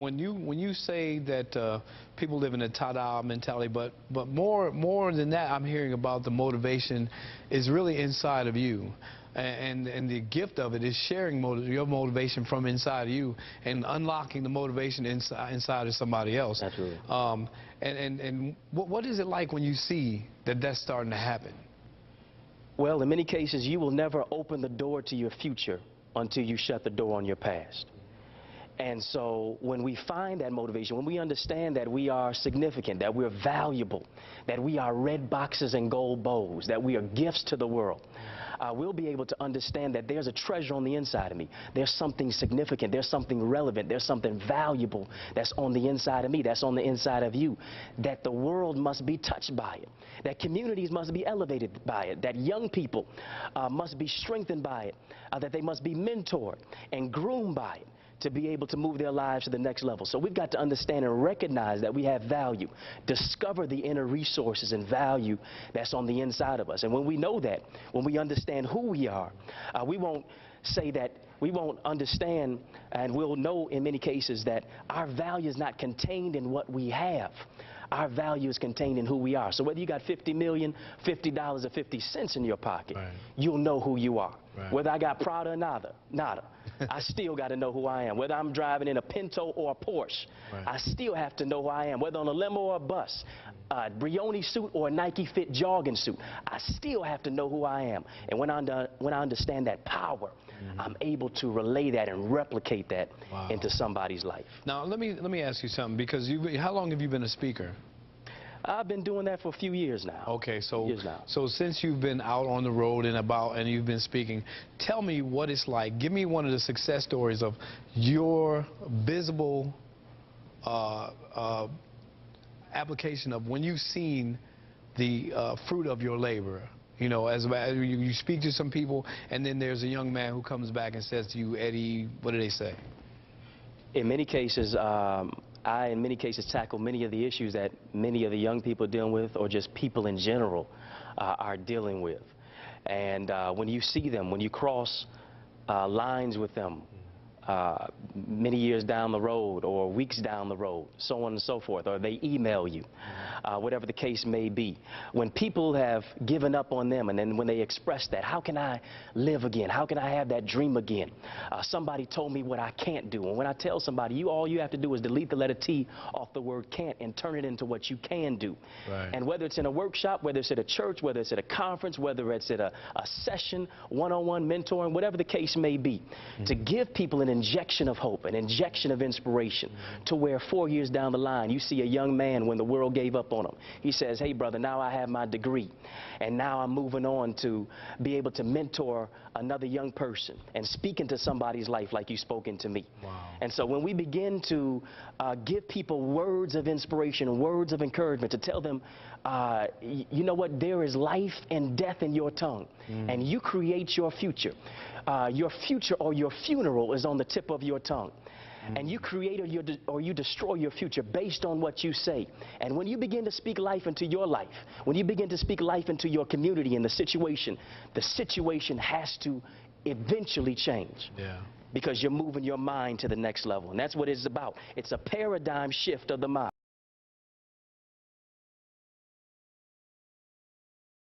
When you say that people live in a ta-da mentality, but more than that, I'm hearing about the motivation is really inside of you, and the gift of it is sharing your motivation from inside of you and unlocking the motivation inside of somebody else. Absolutely. And what is it like when you see that that's starting to happen? Well, in many cases, you will never open the door to your future until you shut the door on your past. And so when we find that motivation, when we understand that we are significant, that we're valuable, that we are red boxes and gold bowls, that we are gifts to the world, we'll be able to understand that there's a treasure on the inside of me. There's something significant. There's something relevant. There's something valuable that's on the inside of me, that's on the inside of you, that the world must be touched by it, that communities must be elevated by it, that young people must be strengthened by it, that they must be mentored and groomed by it, to be able to move their lives to the next level. So we've got to understand and recognize that we have value, discover the inner resources and value that's on the inside of us. And when we know that, when we understand who we are, we won't say that, we won't understand, and we'll know in many cases that our value is not contained in what we have. Our value is contained in who we are. So whether you got $50 million, $50, or 50 cents in your pocket, right, you'll know who you are. Right. Whether I got Prada or nada, I still got to know who I am. Whether I'm driving in a Pinto or a Porsche, right, I still have to know who I am. Whether on a limo or a bus, a Brioni suit or a Nike Fit jogging suit, I still have to know who I am. And when I understand that power, I'm able to relay that and replicate that into somebody's life. Now, let me ask you something, because how long have you been a speaker? I've been doing that for a few years now. Okay, so years now. So since you've been out on the road and you've been speaking, tell me what it's like. Give me one of the success stories of your visible application of when you've seen the fruit of your labor. You know, as you speak to some people, and then there's a young man who comes back and says to you, Eddie, what do they say? In many cases, in many cases, tackle many of the issues that many of the young people are dealing with, or just people in general are dealing with. And when you see them, when you cross lines with them, many years down the road or weeks down the road, so on and so forth, or they email you, whatever the case may be. When people have given up on them, and then when they express that, how can I live again? How can I have that dream again? Somebody told me what I can't do. And when I tell somebody, all you have to do is delete the letter T off the word can't and turn it into what you can do. Right. And whether it's in a workshop, whether it's at a church, whether it's at a conference, whether it's at a session, one-on-one mentoring, whatever the case may be, to give people an injection of hope, an injection of inspiration, to where 4 years down the line, you see a young man when the world gave up on him. He says, hey, brother, now I have my degree, and now I'm moving on to be able to mentor another young person and speak into somebody's life like you've spoken to me. Wow. And so when we begin to give people words of inspiration, words of encouragement, to tell them, you know what, there is life and death in your tongue, and you create your future. Your future or your funeral is on the tip of your tongue. And you create or you destroy your future based on what you say. And when you begin to speak life into your life, when you begin to speak life into your community and the situation has to eventually change. Yeah. Because you're moving your mind to the next level. And that's what it's about. It's a paradigm shift of the mind.